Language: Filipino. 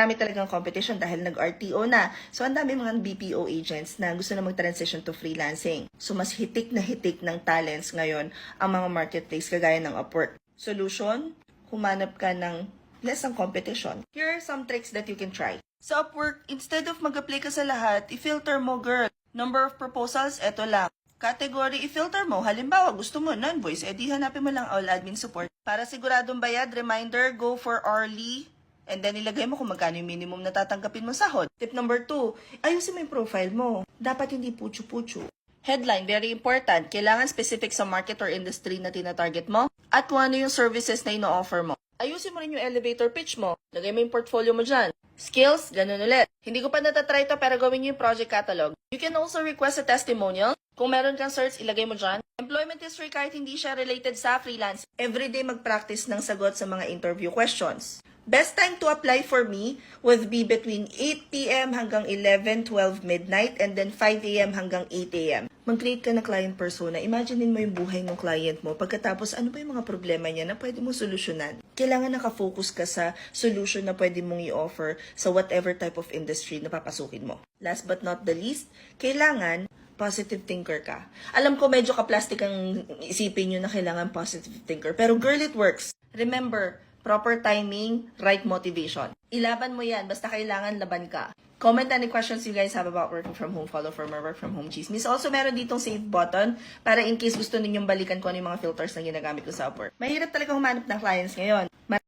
marami talagang competition dahil nag-RTO na. So, ang dami mga BPO agents na gusto na mag-transition to freelancing. So, mas hitik na hitik ng talents ngayon ang mga marketplace kagaya ng Upwork. Solution, humanap ka ng less ang competition. Here are some tricks that you can try. Sa Upwork, instead of mag-apply ka sa lahat, i-filter mo, girl. Number of proposals, eto lang. Category, i-filter mo. Halimbawa, gusto mo non-voice, edi hanapin mo lang all admin support. Para siguradong bayad, reminder, go for hourly, and then ilagay mo kung magkano yung minimum na tatanggapin mo sahod. Tip number 2, ayusin mo yung profile mo. Dapat hindi puchu-puchu. Headline, very important. Kailangan specific sa market or industry na tinatarget mo at kung ano yung services na ino-offer mo. Ayusin mo rin yung elevator pitch mo. Lagay mo yung portfolio mo dyan. Skills, ganun ulit. Hindi ko pa natatry to pero gawin nyo yung project catalog. You can also request a testimonial. Kung meron kang certs, ilagay mo dyan. Employment history kahit hindi siya related sa freelance. Everyday mag-practice ng sagot sa mga interview questions. Best time to apply for me would be between 8 p.m. hanggang 11, 12 midnight and then 5 a.m. hanggang 8 a.m. Mag-create ka na client persona. Imaginein mo yung buhay ng client mo. Pagkatapos, ano ba yung mga problema niya na pwede mo solusyonan? Kailangan nakafocus ka sa solution na pwede mong i-offer sa whatever type of industry na papasukin mo. Last but not the least, kailangan positive thinker ka. Alam ko medyo ka-plastic ang isipin nyo na kailangan positive thinker. Pero girl, it works. Remember, proper timing, right motivation. Ilaban mo yan, basta kailangan laban ka. Comment any questions you guys have about working from home, follow for more work from home chismis. Also, meron ditong save button para in case gusto ninyong balikan kung ano yung mga filters na ginagamit ko sa Upwork. Mahirap talaga humanap ng clients ngayon.